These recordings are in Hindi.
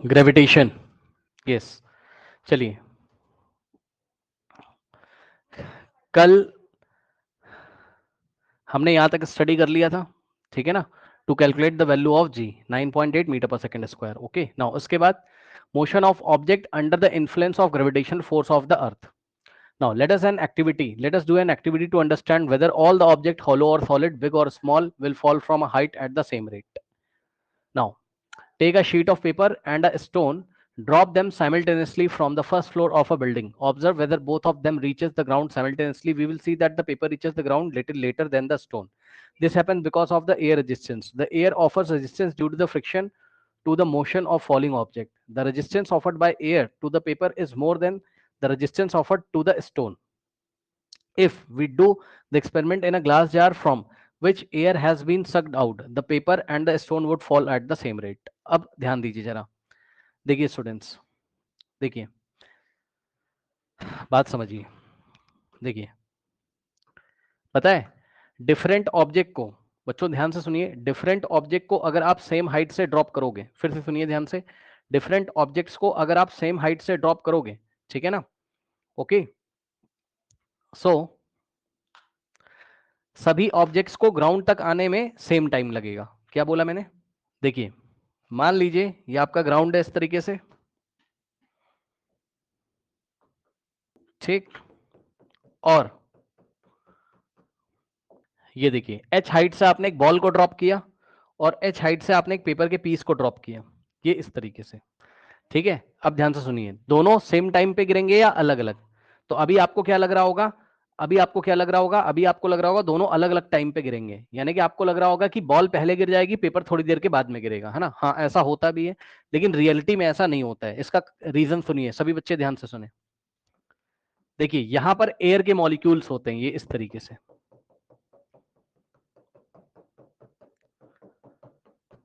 Gravitation, yes. चलिए, कल हमने यहां तक स्टडी कर लिया था, ठीक है ना, to calculate the value of g 9.8 metre per second square. Okay, now उसके बाद motion of object under the influence of gravitational force of the earth. Now let us do an activity to understand whether all the object, hollow or solid, big or small, will fall from a height at the same rate. Now take a sheet of paper and a stone, drop them simultaneously from the first floor of a building. Observe whether both of them reaches the ground simultaneously. We will see that the paper reaches the ground little later than the stone. This happens because of the air resistance. The air offers resistance due to the friction to the motion of falling object. The resistance offered by air to the paper is more than the resistance offered to the stone. If we do the experiment in a glass jar from which air has been sucked out, the paper and the stone would fall at the same rate. अब ध्यान दीजिए जरा, देखिए स्टूडेंट्स, देखिए बात समझिए। देखिए, पता है डिफरेंट ऑब्जेक्ट को, बच्चों ध्यान से सुनिए, डिफरेंट ऑब्जेक्ट को अगर आप सेम हाइट से ड्रॉप करोगे, फिर से सुनिए ध्यान से, डिफरेंट ऑब्जेक्ट्स को अगर आप सेम हाइट से ड्रॉप करोगे, ठीक है ना, ओके, सो सभी ऑब्जेक्ट्स को ग्राउंड तक आने में सेम टाइम लगेगा। क्या बोला मैंने? देखिए, मान लीजिए ये आपका ग्राउंड है इस तरीके से, ठीक, और ये देखिए h हाइट से आपने एक बॉल को ड्रॉप किया और h हाइट से आपने एक पेपर के पीस को ड्रॉप किया, ये इस तरीके से, ठीक है। अब ध्यान से सुनिए, दोनों सेम टाइम पे गिरेंगे या अलग अलग? तो अभी आपको क्या लग रहा होगा, अभी आपको क्या लग रहा होगा, अभी आपको लग रहा होगा दोनों अलग अलग टाइम पे गिरेंगे, यानी कि आपको लग रहा होगा कि बॉल पहले गिर जाएगी, पेपर थोड़ी देर के बाद में गिरेगा, है ना। हाँ, ऐसा होता भी है, लेकिन रियलिटी में ऐसा नहीं होता है। इसका रीजन सुनिए, सभी बच्चे ध्यान से सुने। देखिए, यहां पर एयर के मॉलिक्यूल्स होते हैं, ये इस तरीके से,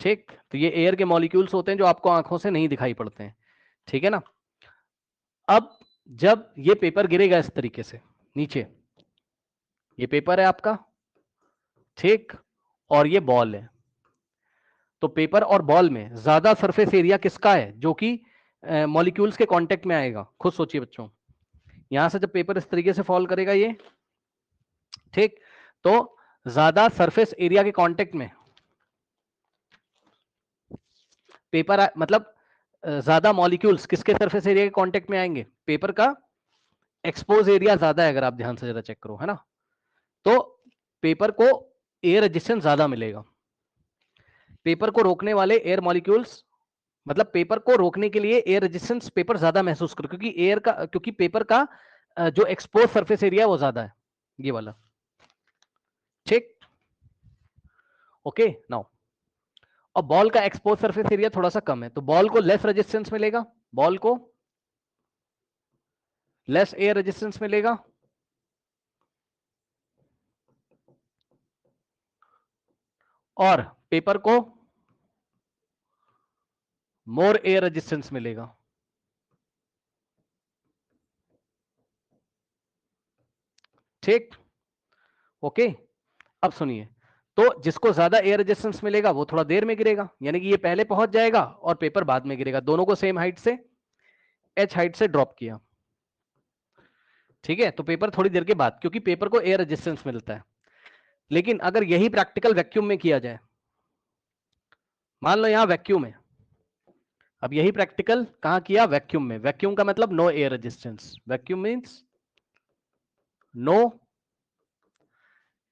ठीक। तो ये एयर के मॉलिक्यूल्स होते हैं जो आपको आंखों से नहीं दिखाई पड़ते हैं, ठीक है ना। अब जब ये पेपर गिरेगा इस तरीके से नीचे, ये पेपर है आपका, ठीक, और ये बॉल है, तो पेपर और बॉल में ज्यादा सरफेस एरिया किसका है, जो कि मॉलिक्यूल्स के कांटेक्ट में आएगा? खुद सोचिए बच्चों, यहां से जब पेपर इस तरीके से फॉल करेगा ये, ठीक, तो ज्यादा सरफेस एरिया के कांटेक्ट में पेपर मतलब ज्यादा मॉलिक्यूल्स किसके सरफेस एरिया के कांटेक्ट में आएंगे? पेपर का एक्सपोज एरिया ज्यादा है, अगर आप ध्यान से जरा चेक करो, है ना। तो पेपर को एयर रेजिस्टेंस ज्यादा मिलेगा, पेपर को रोकने वाले एयर मॉलिक्यूल्स, मतलब पेपर को रोकने के लिए एयर रेजिस्टेंस पेपर ज्यादा महसूस करो, क्योंकि एयर का, क्योंकि पेपर का जो एक्सपोज सरफेस एरिया वो ज्यादा है, ये वाला, ठीक, ओके। नाउ, और बॉल का एक्सपोज सरफेस एरिया थोड़ा सा कम है, तो बॉल को लेस रेजिस्टेंस मिलेगा, बॉल को लेस एयर रेजिस्टेंस मिलेगा, और पेपर को मोर एयर रेजिस्टेंस मिलेगा, ठीक, ओके। अब सुनिए, तो जिसको ज्यादा एयर रेजिस्टेंस मिलेगा वो थोड़ा देर में गिरेगा, यानी कि ये पहले पहुंच जाएगा और पेपर बाद में गिरेगा, दोनों को सेम हाइट से, एच हाइट से ड्रॉप किया, ठीक है, तो पेपर थोड़ी देर के बाद, क्योंकि पेपर को एयर रेजिस्टेंस मिलता है। लेकिन अगर यही प्रैक्टिकल वैक्यूम में किया जाए, मान लो यहां वैक्यूम है, अब यही प्रैक्टिकल कहां किया? वैक्यूम में। वैक्यूम का मतलब no air resistance, vacuum means no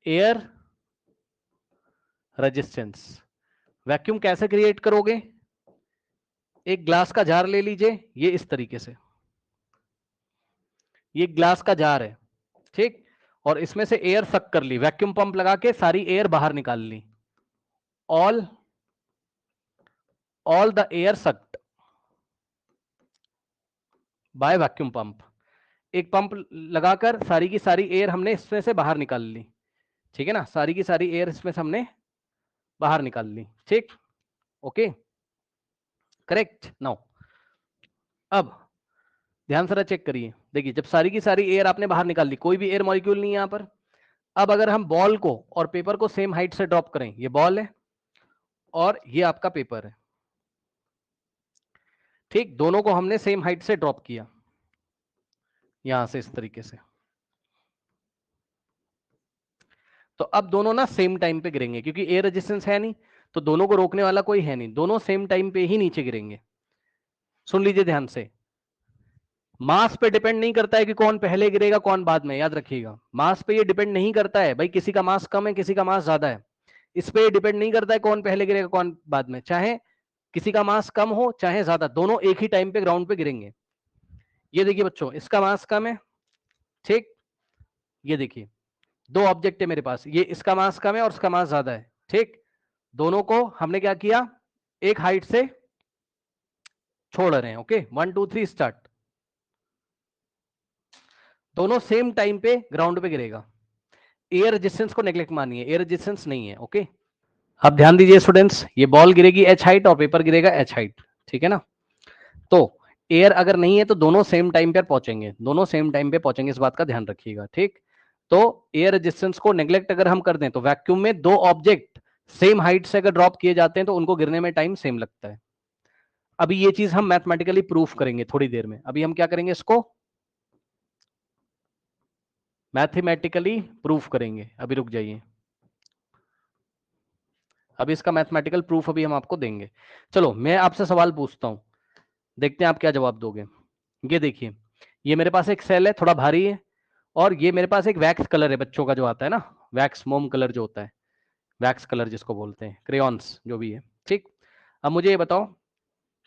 air resistance. Vacuum कैसे क्रिएट करोगे? एक ग्लास का जार ले लीजिए, ये इस तरीके से, ये ग्लास का जार है, ठीक, और इसमें से एयर सक कर ली, वैक्यूम पंप लगा के सारी एयर बाहर निकाल ली, all the air sucked by vacuum pump. एक पंप लगाकर सारी की सारी एयर हमने इसमें से बाहर निकाल ली, ठीक है ना, सारी की सारी एयर इसमें से हमने बाहर निकाल ली, ठीक, ओके, करेक्ट। नाउ अब ध्यान से चेक करिए, देखिए जब सारी की सारी एयर आपने बाहर निकाल ली, कोई भी एयर मॉलिक्यूल नहीं है यहां पर। अब अगर हम बॉल को और पेपर को सेम हाइट से ड्रॉप करें, ये बॉल है और ये आपका पेपर है, ठीक, दोनों को हमने सेम हाइट से ड्रॉप किया यहां से इस तरीके से, तो अब दोनों ना सेम टाइम पे गिरेंगे क्योंकि एयर रेजिस्टेंस है नहीं, तो दोनों को रोकने वाला कोई है नहीं, दोनों सेम टाइम पे ही नीचे गिरेंगे। सुन लीजिए ध्यान से, मास पे डिपेंड नहीं करता है कि कौन पहले गिरेगा कौन बाद में, याद रखिएगा मास पे ये डिपेंड नहीं करता है भाई, किसी का मास कम है किसी का मास ज्यादा है, इस पे डिपेंड नहीं करता है कौन पहले गिरेगा कौन बाद में, चाहे किसी का मास कम हो चाहे ज्यादा, दोनों एक ही टाइम पे ग्राउंड पे गिरेंगे। ये देखिए बच्चों, इसका मास कम है, ठीक, ये देखिए दो ऑब्जेक्ट है मेरे पास, ये इसका मास कम है और उसका मास ज्यादा है, ठीक, दोनों को हमने क्या किया, एक हाइट से छोड़ रहे हैं, ओके 1 2 3 स्टार्ट, दोनों सेम टाइम पे ग्राउंड पे गिरेगा। एयर रेजिस्टेंस को नेग्लेक्ट मानिए, एयर रेजिस्टेंस नहीं है, ओके। अब ध्यान दीजिए स्टूडेंट्स, ये बॉल गिरेगी एच हाइट और पेपर गिरेगा एच हाइट, ठीक है ना, तो एयर अगर नहीं है तो दोनों सेम टाइम पे पहुंचेंगे, दोनों सेम टाइम पे पहुंचेंगे, इस बात का ध्यान रखिएगा, ठीक। तो एयर रेजिस्टेंस को नेग्लेक्ट अगर हम कर दें तो वैक्यूम में दो ऑब्जेक्ट सेम हाइट से अगर ड्रॉप किए जाते हैं तो उनको गिरने में टाइम सेम लगता है। अभी ये चीज हम मैथमेटिकली प्रूफ करेंगे थोड़ी देर में, अभी हम क्या करेंगे, इसको मैथमेटिकली प्रूफ करेंगे, अभी रुक जाइए, अभी इसका मैथमेटिकल प्रूफ अभी हम आपको देंगे। चलो मैं आपसे सवाल पूछता हूं, देखते हैं आप क्या जवाब दोगे। ये देखिए, ये मेरे पास एक सेल है, थोड़ा भारी है, और ये मेरे पास एक वैक्स कलर है, बच्चों का जो आता है ना, वैक्स मोम कलर जो होता है, वैक्स कलर जिसको बोलते हैं, क्रेयॉन्स जो भी है, ठीक। अब मुझे ये बताओ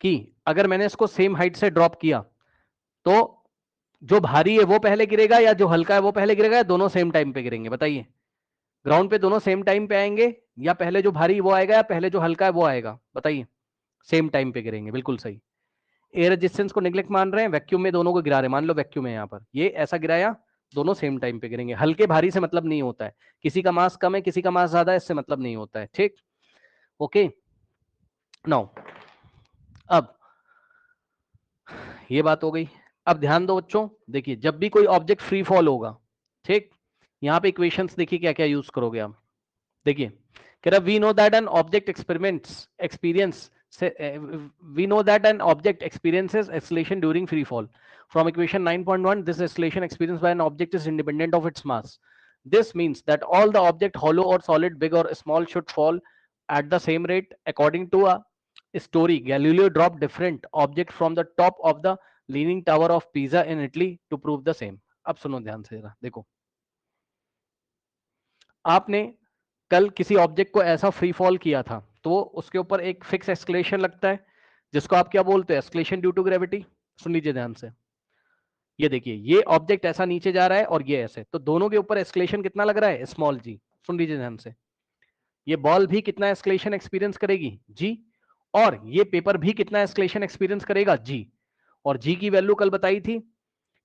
कि अगर मैंने इसको सेम हाइट से ड्रॉप किया तो जो भारी है वो पहले गिरेगा या जो हल्का है वो पहले गिरेगा, या दोनों सेम टाइम पे गिरेंगे, बताइए। ग्राउंड पे दोनों सेम टाइम पे आएंगे, या पहले जो भारी वो आएगा या पहले जो हल्का है वो आएगा, बताइए। सेम टाइम पे गिरेंगे, बिल्कुल सही। एयर रेजिस्टेंस को नेग्लेक्ट मान रहे हैं, वैक्यूम में दोनों को गिरा रहे हैं, मान लो वैक्यूम है यहाँ पर, ये ऐसा गिराया, दोनों सेम टाइम पे गिरेंगे। हल्के भारी से मतलब नहीं होता है, किसी का मास कम है किसी का मास ज्यादा है, इससे मतलब नहीं होता है, ठीक, ओके। नाउ अब ये बात हो गई, अब ध्यान दो बच्चों, देखिए जब भी कोई ऑब्जेक्ट फ्री फॉल होगा, ठीक, यहाँ पे इक्वेशंस देखिए क्या क्या यूज करोगे आप, देखिए कह रहा we know that an object experience we know that an object experiences acceleration during free fall. From equation 9.1, this acceleration experienced by an object is independent of its mass. This means that all the object, hollow or solid, big or small, should fall at the same rate. According to a story, Galileo dropped different object from the top of the leaning tower of Pisa in Italy to prove the same. अब सुनो ध्यान से जरा, देखो आपने कल किसी ऑब्जेक्ट को ऐसा फ्री फॉल किया था तो उसके ऊपर एक फिक्स एक्सक्लेशन लगता है, जिसको आप क्या बोलते हैं, एक्सक्लेशन ड्यू टू ग्रेविटी। सुन लीजिए ध्यान से, ये देखिए ये ऑब्जेक्ट ऐसा नीचे जा रहा है और ये ऐसे, तो दोनों के ऊपर एक्सक्लेशन कितना लग रहा है, स्मॉल जी। सुन लीजिए ध्यान से, ये बॉल भी कितना एक्सक्लेशन एक्सपीरियंस करेगी, जी, और ये पेपर भी कितना एक्सक्लेशन एक्सपीरियंस करेगा, जी। और जी की वैल्यू कल बताई थी,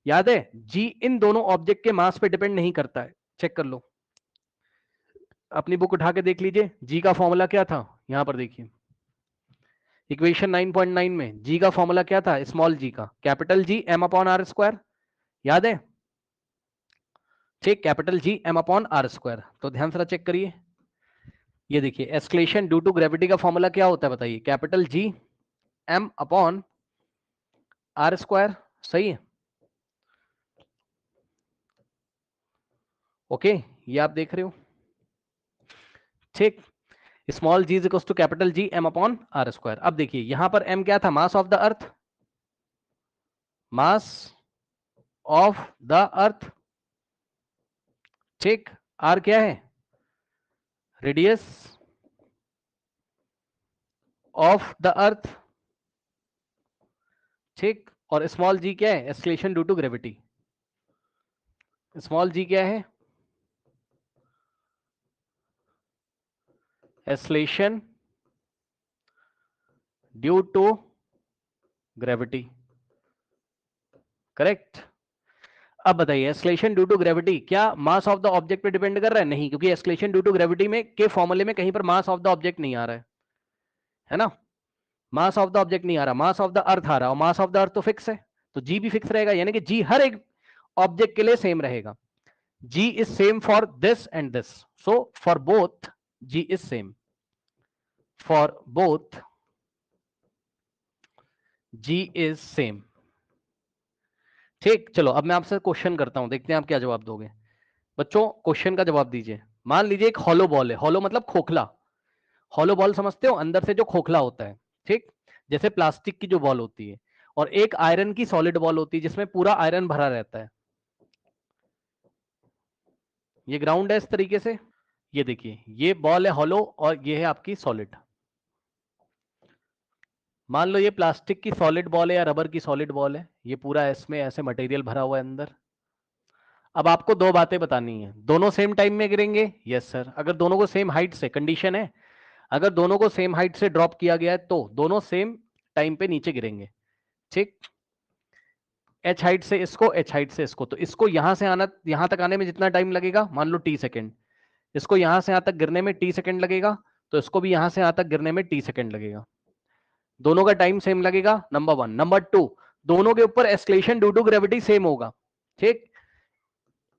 याद है, जी इन दोनों ऑब्जेक्ट के मास पे डिपेंड नहीं करता है, चेक कर लो, अपनी बुक उठा के देख लीजिए, जी का फॉर्मूला क्या था, यहां पर देखिए इक्वेशन 9.9 में जी का फॉर्मूला क्या था, स्मॉल जी का, capital G M upon are square, याद है, ठीक, capital G M upon are square. तो ध्यान से चेक करिए, ये देखिए एक्सक्लेशन ड्यू टू ग्रेविटी का फॉर्मूला क्या होता है बताइए, capital G M upon are square, सही है, ओके, ये आप देख रहे हो, ठीक, small g is equal to capital G M upon are square. अब देखिए यहां पर एम क्या था, मास of the earth, mass of the अर्थ, ठीक, आर क्या है, रेडियस ऑफ द अर्थ, ठीक, और स्मॉल जी क्या है, acceleration due to gravity, small g क्या है, acceleration due to gravity, correct. अब बताइए एक्सलेशन ड्यू टू ग्रेविटी क्या मास ऑफ द ऑब्जेक्ट पे डिपेंड कर रहा है, नहीं, क्योंकि एक्सलेशन ड्यू टू ग्रेविटी में के फॉर्मूले में कहीं पर मास ऑफ द ऑब्जेक्ट नहीं आ रहा है ना, मास ऑफ द ऑब्जेक्ट नहीं आ रहा, मास ऑफ द अर्थ आ रहा है, और मास ऑफ द अर्थ तो फिक्स है, तो जी भी फिक्स रहेगा, यानी कि जी हर एक ऑब्जेक्ट के लिए सेम रहेगा, g is same for this and this, so for both g is same, for both g is same. ठीक, चलो अब मैं आपसे क्वेश्चन करता हूं, देखते हैं आप क्या जवाब दोगे। बच्चों क्वेश्चन का जवाब दीजिए। मान लीजिए एक हॉलो बॉल है, हॉलो मतलब खोखला। हॉलो बॉल समझते हो, अंदर से जो खोखला होता है, ठीक, जैसे प्लास्टिक की जो बॉल होती है, और एक आयरन की सॉलिड बॉल होती है जिसमें पूरा आयरन भरा रहता है। ये ग्राउंड है इस तरीके से। ये देखिए, ये बॉल है हॉलो और ये है आपकी सॉलिड। मान लो ये प्लास्टिक की सॉलिड बॉल है या रबर की सॉलिड बॉल है, ये पूरा इसमें ऐसे मटेरियल भरा हुआ है अंदर। अब आपको दो बातें बतानी है, दोनों सेम टाइम में गिरेंगे, यस सर। अगर दोनों को सेम हाइट से, कंडीशन है अगर दोनों को सेम हाइट से ड्रॉप किया गया है तो दोनों सेम टाइम पे नीचे गिरेंगे। ठीक, एच हाइट से इसको, एच हाइट से इसको, तो इसको यहां से आना, यहां तक आने में जितना टाइम लगेगा, मान लो टी सेकेंड, इसको यहां से यहां तक गिरने में टी सेकेंड लगेगा, तो इसको भी यहां से यहां तक गिरने में टी सेकेंड लगेगा। दोनों का टाइम सेम लगेगा, नंबर वन। नंबर टू, दोनों के ऊपर acceleration due to gravity same होगा। ठीक,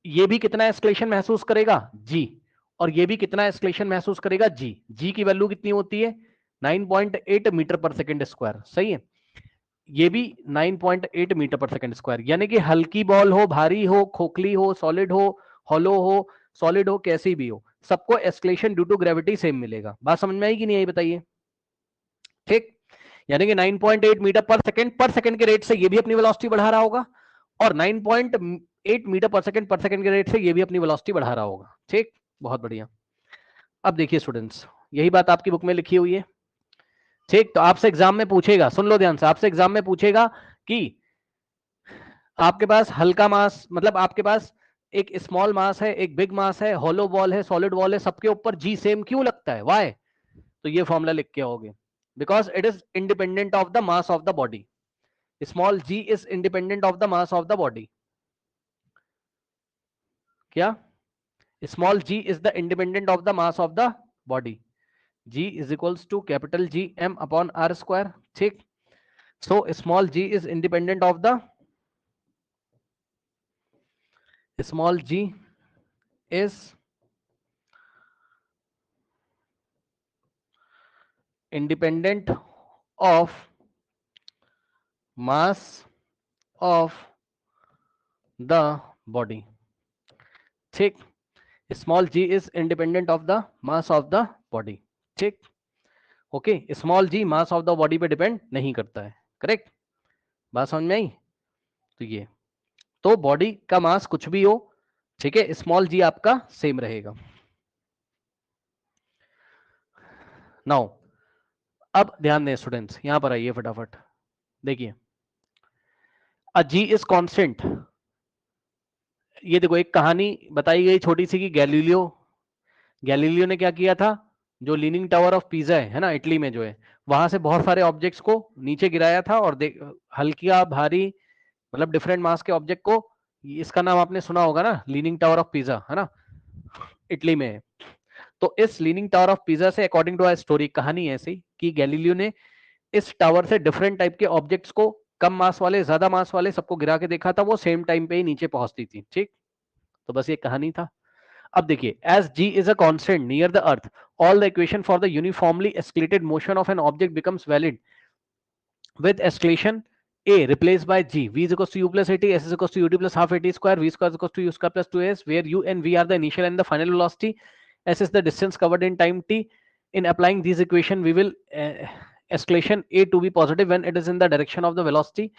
ये भी कितना एस्केलेशन महसूस करेगा, जी, और ये भी कितना एस्केलेशन महसूस करेगा, जी। जी की वैल्यू कितनी होती है, 9.8 मीटर पर सेकेंड स्क्वायर, सही है। ये भी 9.8 मीटर पर सेकेंड स्क्वायर, यानी कि हल्की बॉल हो, भारी हो, खोखली हो, सॉलिड हो, हॉलो हो, सॉलिड हो, कैसी भी हो, सबको acceleration due to gravity same मिलेगा। बात समझ में आई कि नहीं आई, बताइए। ठीक, यानी कि 9.8 मीटर पर सेकंड के रेट से ये भी अपनी वेलोसिटी बढ़ा रहा होगा, और 9.8 मीटर पर सेकंड के रेट से ये भी अपनी वेलोसिटी बढ़ा रहा होगा। ठीक, बहुत बढ़िया। अब देखिए स्टूडेंट्स, यही बात आपकी बुक में लिखी हुई है। ठीक, तो आपसे एग्जाम में पूछेगा, सुन लो ध्यान से, आपसे एग्जाम में पूछेगा कि आपके पास हल्का मास, मतलब आपके पास एक स्मॉल मास है, एक बिग मास है, हॉलो बॉल है, सॉलिड बॉल है, सबके ऊपर जी सेम क्यों लगता है, वाई? तो ये फॉर्मूला लिख के आओगे, because it is independent of the mass of the body. Small g is independent of the mass of the body. क्या? Small g is the independent of the mass of the body. G is equals to capital G M upon are square. ठीक, so small g is independent of the, small g is independent of mass of the body। ठीक, small g is independent of the mass of the body. ठीक, okay, small g mass of the body पे डिपेंड नहीं करता है, करेक्ट। बात समझ में आई? तो ये, तो बॉडी का मास कुछ भी हो, ठीक है, स्मॉल जी आपका सेम रहेगा। नाउ अब ध्यान दें स्टूडेंट्स, यहां पर आइए फटाफट, देखिए, अ जी इज कांस्टेंट। ये देखो एक कहानी बताई गई छोटी सी कि गैलीलियो, गैलीलियो ने क्या किया था, जो लीनिंग टावर ऑफ पीजा है ना, इटली में जो है, वहां से बहुत सारे ऑब्जेक्ट्स को नीचे गिराया था, और हल्का भारी, मतलब डिफरेंट मास के ऑब्जेक्ट को, इसका नाम आपने सुना होगा ना, लीनिंग टावर ऑफ पीजा, है ना, इटली में है। तो इस लीनिंग टावर ऑफ पीजा से, अकॉर्डिंग टू अ स्टोरी, कहानी ऐसी कि गैलीलियो ने इस टावर से डिफरेंट टाइप के ऑब्जेक्ट्स को, कम मास वाले, ज्यादा मास वाले, सबको गिरा के देखा था, वो सेम टाइम पे ही नीचे पहुंचती थी। ठीक, तो बस ये कहानी था। अब देखिए, as g is a constant near the earth, all the equation for the uniformly accelerated motion of an object becomes valid with escalation a replaced by g, v is equals to u plus at, s is equals to ut plus half at square, v square is equals to u square plus 2s, where u and v are the initial and the final velocity, s is the distance covered in time t. In applying these equation, we will escalation a to be positive when it is in the direction of the velocity,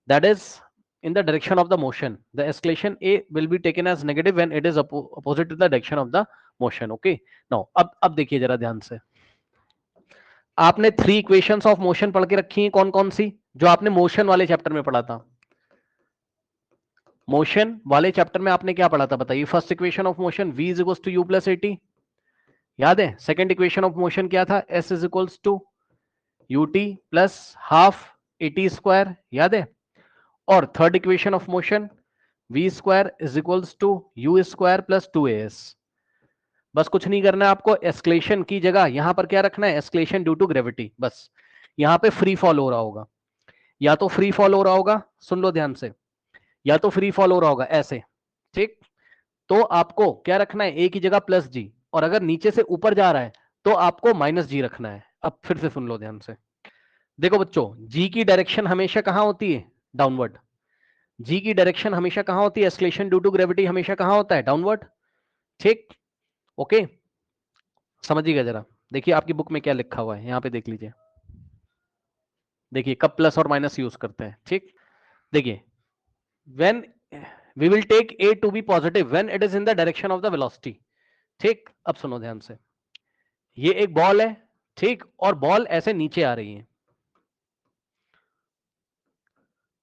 that is in the direction of the motion. The escalation a will be taken as negative when it is opposite to the direction of the motion। okay, now अब देखिए जरा ध्यान से, आपने थ्री इक्वेशंस ऑफ मोशन पढ़ के रखी हैं, कौन कौन सी, जो आपने मोशन वाले चैप्टर में पढ़ा था। मोशन वाले चैप्टर में आपने क्या पढ़ा था, बताइए। First equation of motion v is equals to u plus a t, याद है। सेकंड इक्वेशन ऑफ मोशन क्या था, s is equals to u t plus half a t square, याद है। और third equation of motion v square is equals to u square plus two a s. बस कुछ नहीं करना है आपको, एस्केलेशन की जगह यहां पर क्या रखना है, एस्केलेशन ड्यू टू ग्रेविटी। बस यहां पे फ्री फॉल हो रहा होगा, या तो फ्री फॉल हो रहा होगा, सुन लो ध्यान से, या तो फ्री फॉल हो रहा होगा ऐसे। ठीक, तो आपको क्या रखना है, ए की जगह प्लस जी, और अगर नीचे से ऊपर जा रहा है तो आपको माइनस जी रखना है। अब फिर से सुन लो ध्यान से, देखो बच्चों, जी की डायरेक्शन हमेशा कहां होती है? डाउनवर्ड। जी की डायरेक्शन हमेशा कहां होती है? एस्केलेशन ड्यू टू ग्रेविटी हमेशा कहां होता है? डाउनवर्ड। ठीक, ओके, समझिएगा जरा। देखिए आपकी बुक में क्या लिखा हुआ है, यहां पे देख लीजिए। देखिए कब प्लस और माइनस यूज करते हैं। ठीक, देखिए when we will take a to be positive when it is in the direction of the velocity। ठीक, अब सुनो ध्यान से, ये एक बॉल है, ठीक, और बॉल ऐसे नीचे आ रही है,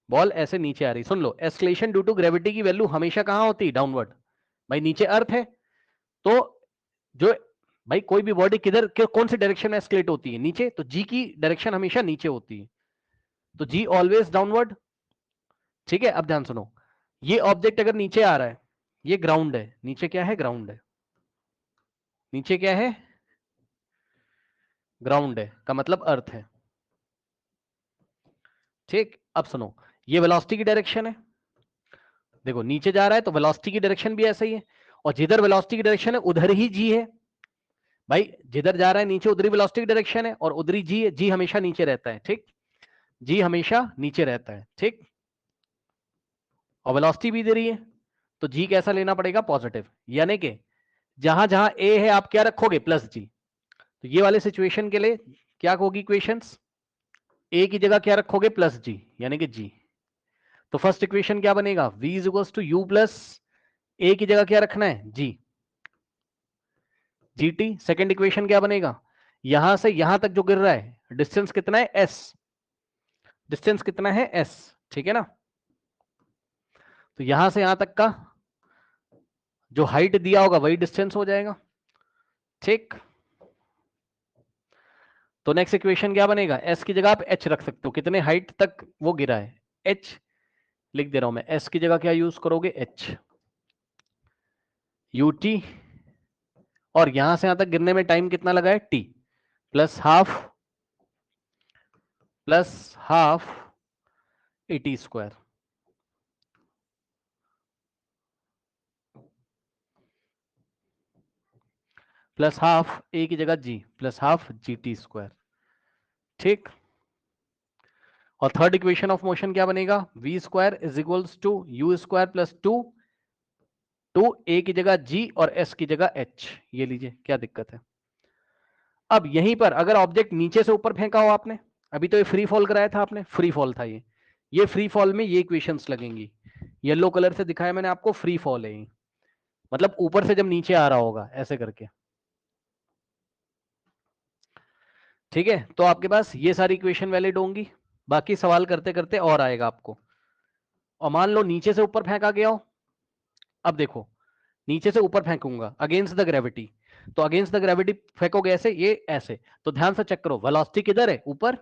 बॉल ऐसे नीचे आ रही, सुन लो, एस्केलेशन ड्यू टू ग्रेविटी की वैल्यू हमेशा कहां होती है? डाउनवर्ड। भाई नीचे अर्थ है, तो जो, भाई कोई भी बॉडी किधर कौन सी डायरेक्शन में एस्केलेट होती है? नीचे, तो जी की डायरेक्शन हमेशा नीचे होती है, तो जी ऑलवेज डाउनवर्ड। ठीक है, अब ध्यान सुनो, ये ऑब्जेक्ट अगर नीचे आ रहा है, ये ग्राउंड है, नीचे क्या है? ग्राउंड है, नीचे क्या है? ग्राउंड है, का मतलब अर्थ है। ठीक, अब सुनो, ये वेलोसिटी की डायरेक्शन है, देखो नीचे जा रहा है तो वेलोसिटी की डायरेक्शन भी ऐसा ही है, और जिधर वेलोसिटी की डायरेक्शन है उधर ही जी है। भाई जिधर जा रहा है नीचे उधर ही वेलोसिटी की डायरेक्शन है, और उधर ही जी है, जी हमेशा नीचे रहता है। ठीक, जी हमेशा नीचे रहता है। ठीक, और वेलोसिटी भी दे रही है, तो जी कैसा लेना पड़ेगा? पॉजिटिव, यानी कि जहां जहां ए है आप क्या रखोगे? प्लस जी। तो ये वाले सिचुएशन के लिए क्या होगी इक्वेशंस? ए की जगह क्या रखोगे? प्लस जी, यानी कि जी। तो फर्स्ट इक्वेशन क्या बनेगा? v is equals to u plus a की जगह क्या रखना है? G, g t. Second equation क्या बनेगा? यहां से यहां तक जो गिर रहा है डिस्टेंस कितना है? एस, डिस्टेंस कितना है? एस, ठीक है ना। तो यहां से यहां तक का जो हाइट दिया होगा वही डिस्टेंस हो जाएगा। ठीक, तो नेक्स्ट इक्वेशन क्या बनेगा? एस की जगह आप एच रख सकते हो, कितने हाइट तक वो गिरा है, एच लिख दे रहा हूं मैं। एस की जगह क्या यूज करोगे? एच, यूटी, और यहां से यहां तक गिरने में टाइम कितना लगा है? T, plus half a t square, plus half a की जगह g, plus half g t square. ठीक, और थर्ड इक्वेशन ऑफ मोशन क्या बनेगा? V square is equals to u square plus two, two a की जगह जी और एस की जगह एच। ये लीजिए, क्या दिक्कत है? अब यहीं पर अगर ऑब्जेक्ट नीचे से ऊपर फेंका हो आपने, अभी तो ये फ्री फॉल कराया था आपने, फ्री फॉल था ये फ्री फॉल में ये इक्वेशंस लगेंगी, येलो कलर से दिखाया मैंने आपको, फ्री फॉल है ये, मतलब ऊपर से जब नीचे आ रहा होगा ऐसे करके। ठीक है, तो आपके पास ये सारी इक्वेशन वैलिड होंगी, बाकी सवाल करते करते और आएगा आपको। और मान लो नीचे से ऊपर फेंका गया हो, अब देखो नीचे से ऊपर फेंकूंगा अगेंस्ट द ग्रेविटी, तो अगेंस्ट द ग्रेविटी फेंकोगे ऐसे, ये ऐसे, तो ध्यान से चेक करो वेलोसिटी किधर है? ऊपर।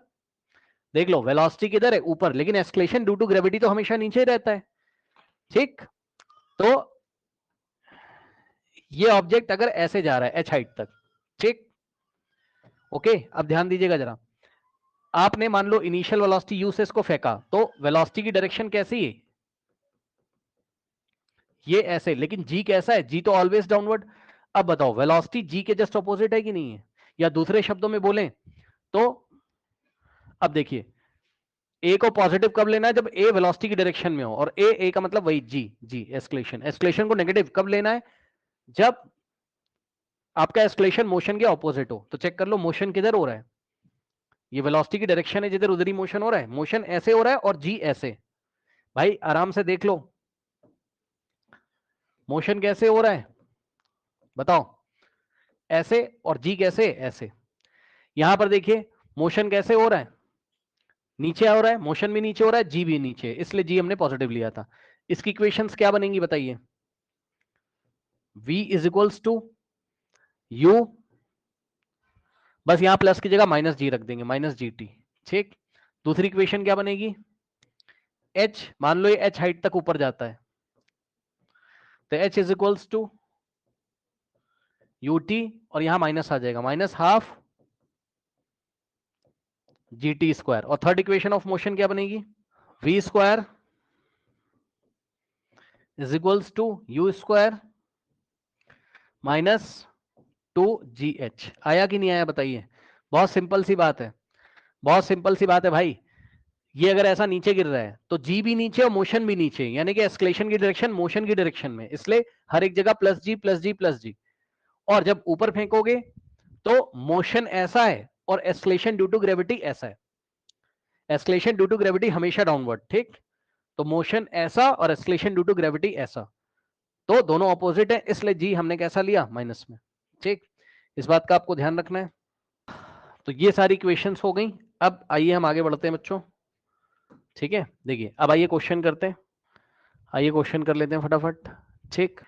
देख लो वेलोसिटी किधर है? ऊपर, लेकिन एस्केलेशन ड्यू टू ग्रेविटी तो हमेशा नीचे ही रहता है। ठीक, तो ये ऑब्जेक्ट अगर ऐसे जा रहा है एच हाइट तक, ठीक, ओके, अब ध्यान दीजिएगा जरा, आपने मान लो इनिशियल वेलोसिटी यू से इसको फेंका, तो वेलोसिटी की डायरेक्शन कैसी है? ये ऐसे, लेकिन जी कैसा है? जी तो ऑलवेज डाउनवर्ड। अब बताओ वेलोसिटी जी के जस्ट ऑपोजिट है कि नहीं है? या दूसरे शब्दों में बोलें तो, अब देखिए, ए को पॉजिटिव कब लेना है? जब ए वेलोसिटी की डायरेक्शन में हो, और ए का मतलब वही जी, जी एस्केलेशन, एस्केलेशन को नेगेटिव कब लेना है? जब आपका एस्केलेशन मोशन के ऑपोजिट हो। तो चेक कर लो मोशन किधर हो रहा है, ये वेलोसिटी की डायरेक्शन है जिधर, उधर ही मोशन हो रहा है, मोशन ऐसे हो रहा है और जी ऐसे। भाई आराम से देख लो मोशन कैसे हो रहा है, बताओ, ऐसे, और जी कैसे? ऐसे। यहां पर देखिए मोशन कैसे हो रहा है, नीचे हो रहा है, मोशन भी नीचे हो रहा है, जी भी नीचे, इसलिए जी हमने पॉजिटिव लिया था। इसकी इक्वेशंस क्या बनेंगी बताइए? v is equals to u, बस यहां प्लस की जगह माइनस जी रख देंगे, माइनस जी टी। ठीक, दूसरी इक्वेशन क्या बनेगी? h, मान लो ये h हाइट तक ऊपर जाता है, तो h is equals to u t, और यहां माइनस आ जाएगा, minus half g t square. और थर्ड इक्वेशन ऑफ मोशन क्या बनेगी? v square is equals to u square minus two g h. आया कि नहीं आया बताइए? बहुत सिंपल सी बात है, बहुत सिंपल सी बात है भाई, ये अगर ऐसा नीचे गिर रहा है तो जी भी नीचे और मोशन भी नीचे, यानी कि एस्केलेशन की डायरेक्शन मोशन की डायरेक्शन में, इसलिए हर एक जगह प्लस जी प्लस जी प्लस जी। और जब ऊपर फेंकोगे तो मोशन ऐसा है और एस्केलेशन ड्यू टू ग्रेविटी ऐसा है। एस्केलेशन ड्यू टू ग्रेविटी हमेशा डाउनवर्ड, ठीक। तो मोशन ऐसा और एस्केलेशन ड्यू टू ग्रेविटी ऐसा, तो दोनों ऑपोजिट है, इसलिए जी हमने कैसा लिया, माइनस में, ठीक। इस बात का आपको ध्यान रखना है। तो ये सारी इक्वेशंस हो गई। अब आइए हम आगे बढ़ते हैं बच्चों, ठीक है। देखिए अब आइए क्वेश्चन करते हैं, आइए क्वेश्चन कर लेते हैं फटाफट, ठीक।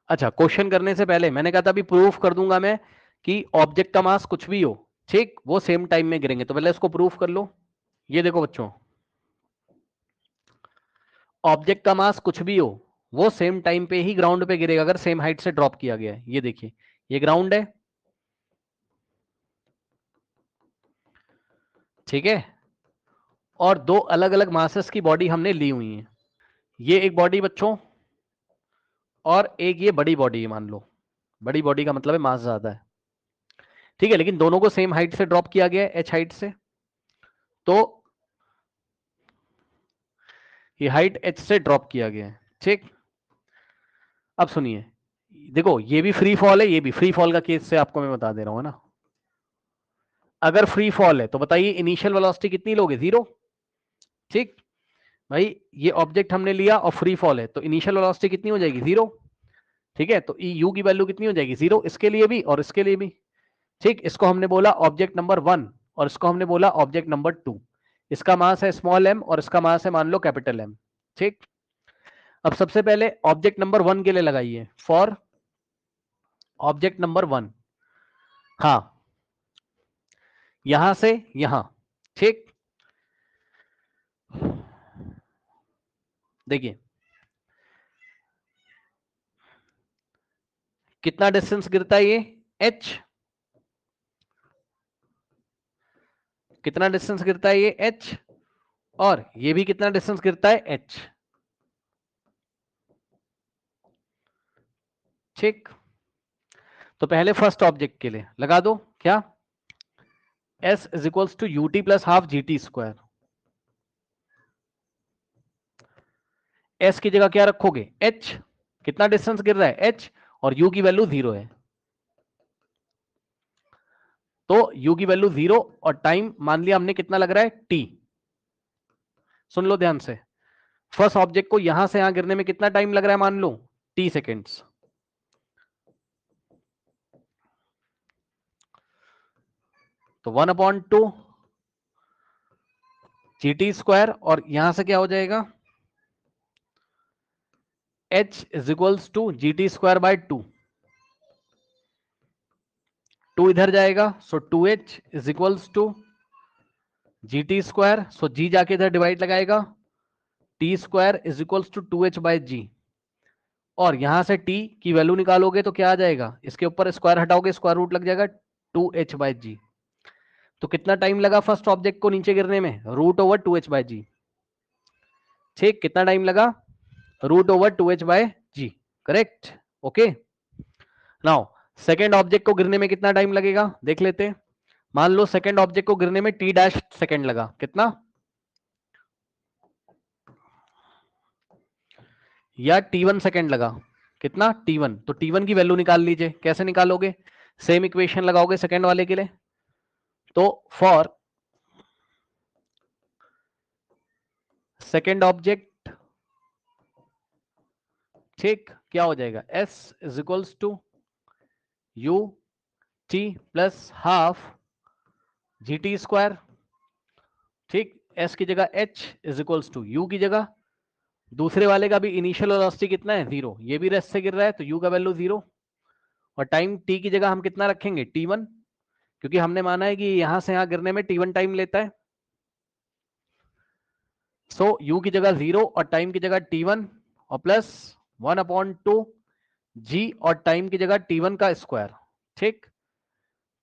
अच्छा, क्वेश्चन करने से पहले मैंने कहा था अभी प्रूफ कर दूंगा मैं कि ऑब्जेक्ट का मास कुछ भी हो, ठीक, वो सेम टाइम में गिरेंगे, तो पहले इसको प्रूफ कर लो। ये देखो बच्चों, ऑब्जेक्ट का मास कुछ भी हो वो सेम टाइम पे ही ग्राउंड पे गिरेगा अगर सेम हाइट से ड्रॉप किया गया है। ये देखिए, ये ग्राउंड है, ठीक है, और दो अलग अलग मासेस की बॉडी हमने ली हुई है। ये एक बॉडी बच्चों, और एक ये बड़ी बॉडी है, मान लो बड़ी बॉडी का मतलब है मास ज्यादा है, ठीक है, लेकिन दोनों को सेम हाइट से ड्रॉप किया गया है, एच हाइट से। तो ये हाइट एच से ड्रॉप किया गया है, ठीक। अब सुनिए, देखो ये भी फ्री फॉल है, ये भी फ्री फॉल का केस से आपको मैं बता दे रहा हूं, है ना। अगर फ्री फॉल है तो बताइए इनिशियल वेलोसिटी कितनी लोगे, 0, ठीक। भाई ये ऑब्जेक्ट हमने लिया और फ्री फॉल है, तो इनिशियल वेलोसिटी कितनी हो जाएगी, 0, ठीक है। तो यू की वैल्यू कितनी हो जाएगी, 0, इसके लिए भी और इसके लिए भी, ठीक। इसको हमने बोला ऑब्जेक्ट नंबर 1 और इसको हमने बोला ऑब्जेक्ट नंबर 2। इसका मास है स्मॉल एम और इसका मास है मान लो कैपिटल एम, ठीक। अब सबसे पहले ऑब्जेक्ट नंबर 1 के लिए लगाइए, फॉर ऑब्जेक्ट नंबर 1, हाँ, यहां से यहां, ठीक। देखिए कितना डिस्टेंस गिरता है ये, h, कितना डिस्टेंस गिरता है ये h, और ये भी कितना डिस्टेंस गिरता है h, ठीक। तो पहले फर्स्ट ऑब्जेक्ट के लिए लगा दो क्या, s is equals to u t plus half g t square. s की जगह क्या रखोगे, h, कितना डिस्टेंस गिर रहा है h, और u की वैल्यू 0 है, तो u की वैल्यू 0 और टाइम मान लिया हमने कितना लग रहा है t। सुन लो ध्यान से, फर्स्ट ऑब्जेक्ट को यहां से यहां गिरने में कितना टाइम लग रहा है, मान लो t सेकेंड्स, तो 1/2 जी टी स्क्वायर, और यहां से क्या हो जाएगा, h is equals to g t square by 2, 2 इधर जाएगा, so 2h is equals to g t square, so g जाके इधर डिवाइड लगाएगा, t square is equals to 2h by g, और यहां से t की वैल्यू निकालोगे तो क्या आ जाएगा, इसके ऊपर स्क्वायर हटाओगे स्क्वायर रूट लग जाएगा 2h बाय जी। तो कितना टाइम लगा फर्स्ट ऑब्जेक्ट को नीचे गिरने में, root over 2h by g, ठीक। कितना टाइम लगा, root over 2h by g, correct, okay. Now second object को गिरने में कितना टाइम लगेगा देख लेते हैं। मान लो सेकेंड ऑब्जेक्ट को गिरने में टी डैश सेकेंड लगा, कितना, या t1 सेकेंड लगा, कितना, t1, तो t1 की वैल्यू निकाल लीजिए, कैसे निकालोगे, सेम इक्वेशन लगाओगे सेकेंड वाले के लिए, तो फॉर सेकेंड ऑब्जेक्ट, ठीक, क्या हो जाएगा, s is equals to u t plus half g t square, ठीक। s की जगह h is equals to u की जगह, दूसरे वाले का भी इनिशियल वेलोसिटी कितना है, 0, ये भी रेस्ट से गिर रहा है तो u का वैल्यू 0, और टाइम t की जगह हम कितना रखेंगे, t1, क्योंकि हमने माना है कि यहां से यहां गिरने में t1 टाइम लेता है, सो u की जगह 0 और टाइम की जगह t1, और प्लस 1/2 g और टाइम की जगह t1 का स्क्वायर, ठीक।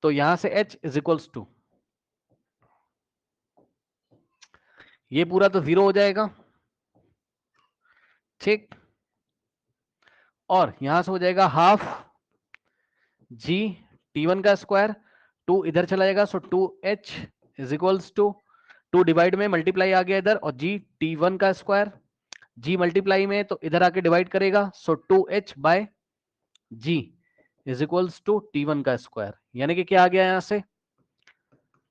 तो यहां से h इज इक्वल्स टू, ये पूरा तो 0 हो जाएगा, ठीक, और यहां से हो जाएगा हाफ जी t1 का स्क्वायर, 2 इधर चला जाएगा, so 2h is equals to 2 divide में मल्टीप्लाई आ गया इधर, और जी T1 का स्क्वायर, जी मल्टीप्लाई में तो इधर आके डिवाइड करेगा, so 2h by g is equals to T1 का स्क्वायर, यानी कि क्या आ गया यहां से,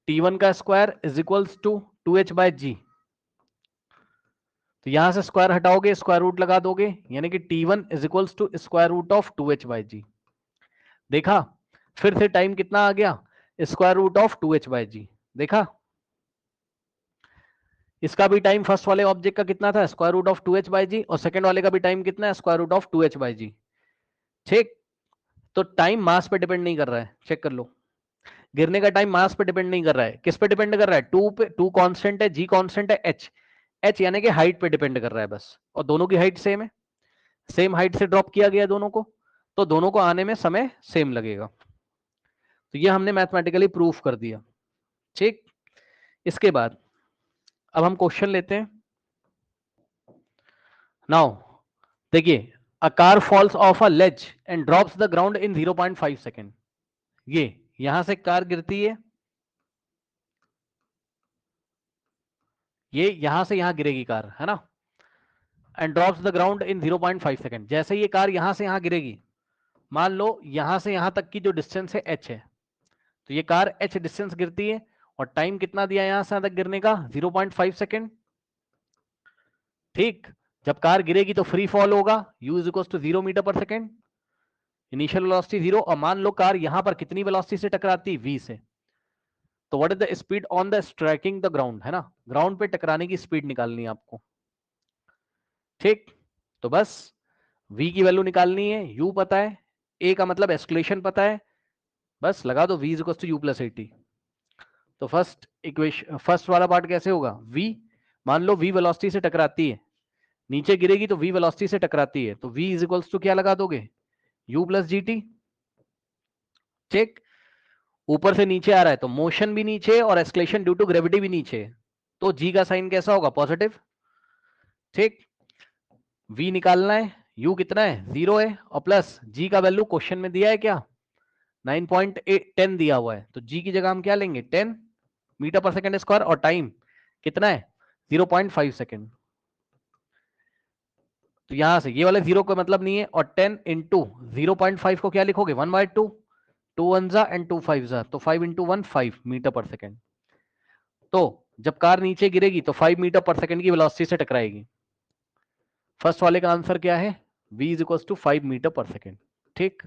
T1 का square is equals to 2h by g. तो यहां से स्क्वायर हटाओगे, स्क्वायर रूट लगा दोगे, यानी कि T1 is equals to square root of 2h by g. देखा, फिर से टाइम कितना आ गया, square root of 2h by g. देखा, इसका भी टाइम फर्स्ट वाले ऑब्जेक्ट का कितना था, square root of 2h by g, और सेकंड वाले का भी टाइम कितना है, square root of 2h by g. ठीक, तो टाइम मास पे डिपेंड नहीं कर रहा है, चेक कर लो, गिरने का टाइम मास पे डिपेंड नहीं कर रहा है, किस पे डिपेंड कर रहा है, 2 पे, 2 कांस्टेंट है, जी कांस्टेंट है, एच यानी कि हाइट पे डिपेंड कर रहा है बस, और दोनों की हाइट सेम है, सेम हाइट से ड्रॉप किया गया दोनों को, तो दोनों को आने में समय सेम लगेगा। तो ये हमने मैथमेटिकली प्रूफ कर दिया। ठीक, इसके बाद अब हम क्वेश्चन लेते हैं। नाउ देखिए, a car falls off a ledge and drops the ground in 0.5 second. ये यहां से कार गिरती है, ये यहां से यहां गिरेगी कार, है ना, and drops the ground in 0.5 second. जैसे ये कार यहां से यहां गिरेगी, मान लो यहां से यहां तक की जो डिस्टेंस है h है, तो ये कार h डिस्टेंस गिरती है, और टाइम कितना दिया यहां से यहां तक गिरने का, 0.5 सेकेंड। ठीक, जब कार गिरेगी तो फ्री फॉल होगा, u is equal to 0 metre per second, initial velocity 0, और मान लो कार यहां पर कितनी वेलोसिटी से टकराती है, v से, तो what is the speed on the striking the ground, है ना, ग्राउंड पे टकराने की स्पीड निकालनी है आपको। ठीक, तो बस v की वैल्यू निकालनी है, u पता है, a का मतलब एस्केलेशन पता है, बस लगा दो v is equal to u plus 80। तो फर्स्ट इक्वेशन, फर्स्ट वाला पार्ट कैसे होगा, v, मान लो v वेलोसिटी से टकराती है, नीचे गिरेगी तो v वेलोसिटी से टकराती है, तो v इज इक्वल टू क्या लगा दोगे, u प्लस जी टी। ठीक, ऊपर से नीचे आ रहा है तो मोशन भी नीचे और एस्केलेशन ड्यू टू ग्रेविटी भी नीचे, तो g का साइन कैसा होगा, पॉजिटिव। ठीक, v निकालना है, u कितना है, 0 है, और प्लस g का वैल्यू क्वेश्चन में दिया है क्या, 9.10 दिया हुआ है, तो g की जगह हम क्या लेंगे, 10 मीटर पर सेकंड स्क्वायर, और टाइम कितना है, 0.5 सेकंड। तो यहां से ये वाले 0 का मतलब नहीं है, और 10 इंटू 0.5 को क्या लिखोगे, 1/2, 2 1 जा एंड 2 5 जा, तो 5 इंटू 1 5 मीटर पर सेकंड। तो जब कार नीचे गिरेगी तो 5 मीटर पर सेकंड की वेलोसिटी से टकराएगी। फर्स्ट वाले का आंसर क्या है, v is equal to 5 metre per second. ठीक,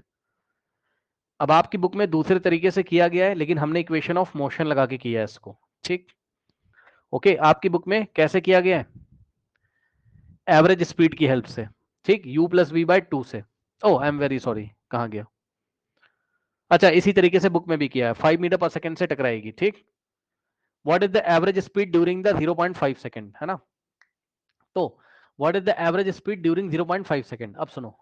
अब आपकी बुक में दूसरे तरीके से किया गया है, लेकिन हमने इक्वेशन ऑफ मोशन लगा के किया है इसको। ठीक, ओके, आपकी बुक में कैसे किया गया है, एवरेज स्पीड की हेल्प से। ठीक, u प्लस वी बाई 2 से, ओ आई एम वेरी सॉरी, कहां गया, अच्छा इसी तरीके से बुक में भी किया है, 5 मीटर पर सेकंड से टकराएगी। ठीक, what is the average speed during the 0.5 second, है ना, तो what is the average speed during 0.5 second. अब सुनो,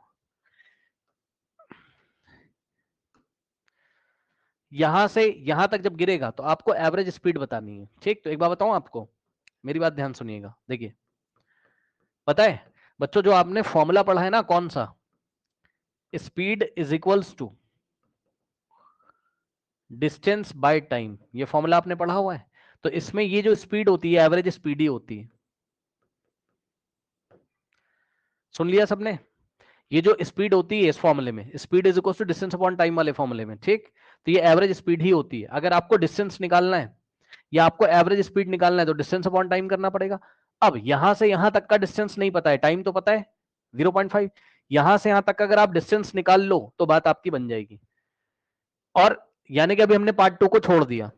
यहां से यहां तक जब गिरेगा तो आपको एवरेज स्पीड बतानी है। ठीक, तो एक बार बताऊं आपको, मेरी बात ध्यान सुनिएगा। देखिए, पता है बच्चों, जो आपने फॉर्मूला पढ़ा है ना, कौन सा, speed is equals to distance by time, ये फॉर्मूला आपने पढ़ा हुआ है। तो इसमें ये जो स्पीड होती है, एवरेज स्पीड ही होती है। सुन लिया सबने, ये जो स्पीड होती है इस फॉर्मूले में, speed is equal to distance upon time वाले फॉर्मूले में। ठीक, तो ये एवरेज स्पीड ही होती है। अगर आपको डिस्टेंस निकालना है या आपको एवरेज स्पीड निकालना है तो डिस्टेंस अपॉन टाइम करना पड़ेगा। अब यहां से यहां तक का डिस्टेंस नहीं पता है, टाइम तो पता है 0.5, यहां से यहां तक का अगर आप डिस्टेंस निकाल लो तो बात आपकी बन जाएगी। और यानी कि अभी हमने पार्ट 2 को छोड़ दिया,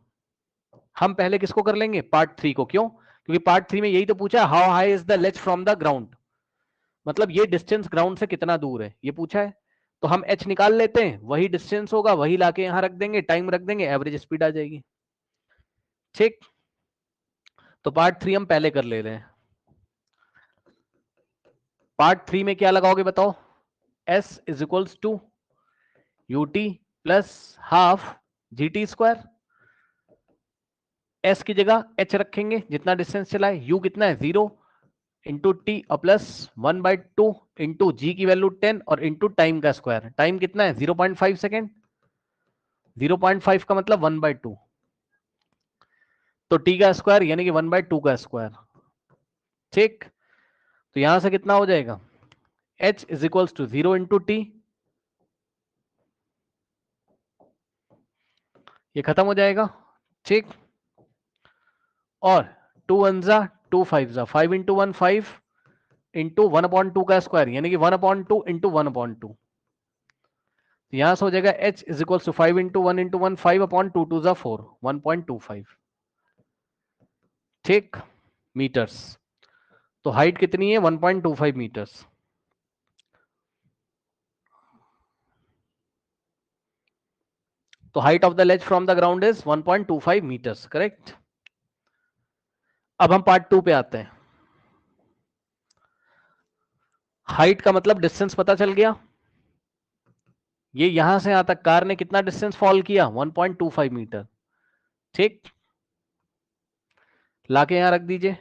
हम पहले किसको कर लेंगे, पार्ट 3 को। क्यों, क्योंकि पार्ट 3 में यही तो पूछा है, how high is the ledge from the ground, मतलब ये डिस्टेंस ग्राउंड से कितना दूर है ये पूछा है। तो हम h निकाल लेते हैं, वही डिस्टेंस होगा, वही लाके यहां रख देंगे, टाइम रख देंगे, एवरेज स्पीड आ जाएगी। ठीक, तो पार्ट 3 हम पहले कर ले रहे हैं। पार्ट 3 में क्या लगाओगे बताओ, s is equals to ut plus half g t square, s की जगह h रखेंगे जितना डिस्टेंस चला है, u कितना है 0 इंटू टी और प्लस 1/2 इंटू जी की वैल्यू 10 और इंटू टाइम का स्क्वायर, टाइम कितना है 0.5 सेकेंड, 0.5 का मतलब 1/2। तो टी का स्क्वायर यानी कि 1/2 का स्क्वायर, ठीक। तो यहां से कितना हो जाएगा, h is equals to 0 into t, ये खत्म हो जाएगा, ठीक। और 2 1 जा 2 5 जा 5 इंटू 1 5 इंटू 1/2 का स्क्वायर यानी कि 1/2 इंटू 1/2, यहां से हो जाएगा h is equals to 5 into 1 into 1 5/2 2 जा 4 1.25, ठीक, मीटर्स। तो हाइट कितनी है 1.25 मीटर्स। तो height of the ledge from the ground is 1.25 metres, correct. अब हम पार्ट 2 पे आते हैं। हाइट का मतलब डिस्टेंस पता चल गया, ये यहां से यहां तक कार ने कितना डिस्टेंस फॉल किया 1.25 मीटर, ठीक। लाके यहां रख दीजिए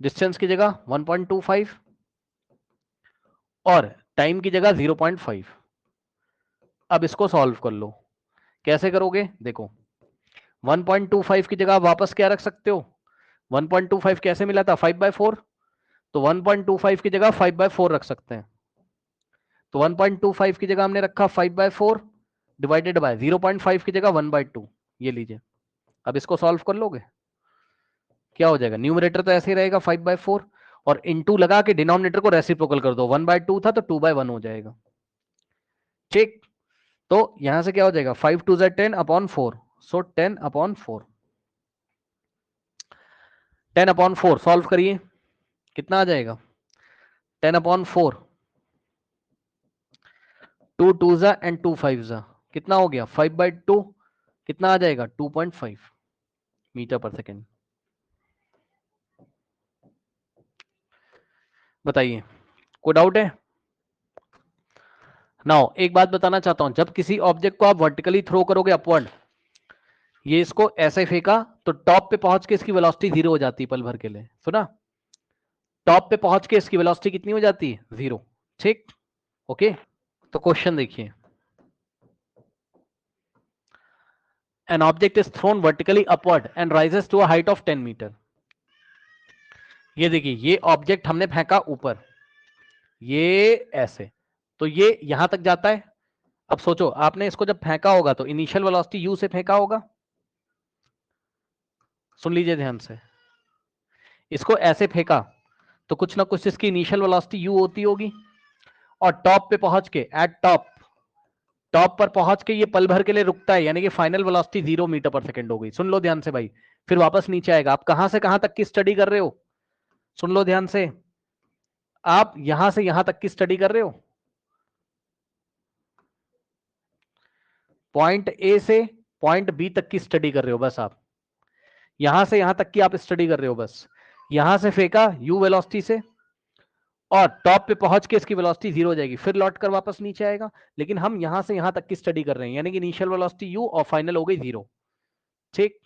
डिस्टेंस की जगह 1.25 और टाइम की जगह 0.5। अब इसको सॉल्व कर लो, कैसे करोगे देखो, 1.25 की जगह वापस क्या रख सकते हो, 1.25 कैसे मिला था 5/4, तो 1.25 की जगह 5/4 रख सकते हैं। तो 1.25 की जगह हमने रखा 5/4 डिवाइडेड बाय 0.5 की जगह 1/2, ये लीजिए। अब इसको सॉल्व कर लोगे, क्या हो जाएगा, न्यूमरेटर तो ऐसे ही रहेगा 5/4 और इनटू लगा के डिनोमिनेटर को रेसिप्रोकल कर दो, 1/2 था तो 2/1 हो जाएगा, ठीक। तो यहां से क्या हो जाएगा 5 2 10/4, सो 10/4, 10/4 सॉल्व करिए, कितना आ जाएगा 10/4, 2 2 एंड 2 5 कितना हो गया 5/2, कितना आ जाएगा 2.5 मीटर पर सेकेंड। बताइए कोई डाउट है। नाउ एक बात बताना चाहता हूं, जब किसी ऑब्जेक्ट को आप वर्टिकली थ्रो करोगे अपवर्ड, ये इसको ऐसे फेंका तो टॉप पे पहुंच के इसकी वेलोसिटी 0 हो जाती है पल भर के लिए, सुना, टॉप पे पहुंच के इसकी वेलोसिटी कितनी हो जाती है 0, ठीक, ओके। तो क्वेश्चन देखिए, an object is thrown vertically upward and rises to a height of 10 metre. ये देखिए ये ऑब्जेक्ट हमने फेंका ऊपर, ये ऐसे, तो ये यहां तक जाता है। अब सोचो आपने इसको जब फेंका होगा तो इनिशियल वेलोसिटी यू से फेंका होगा, सुन लीजिए ध्यान से, इसको ऐसे फेंका तो कुछ ना कुछ इसकी इनिशियल वेलोसिटी यू होती होगी, और टॉप पे पहुंच के एट टॉप, टॉप पर पहुंच के ये पल भर के लिए रुकता है, यानी कि final velocity 0 metre per second हो गई। सुन लो ध्यान से भाई, फिर वापस नीचे आएगा। आप कहां से कहां तक की स्टडी कर रहे हो, सुन लो ध्यान से, आप यहां से यहां तक की स्टडी कर रहे हो, पॉइंट ए से पॉइंट बी तक की स्टडी कर रहे हो, बस आप यहां से यहां तक की आप स्टडी कर रहे हो, बस यहां से फेंका यू वेलोसिटी से और टॉप पे पहुंच के इसकी वेलोसिटी 0 हो जाएगी, फिर लौट कर वापस नीचे आएगा। लेकिन हम यहां से यहां तक की स्टडी कर रहे हैं, यानी कि इनिशियल वेलोसिटी यू और फाइनल हो गई 0, ठीक।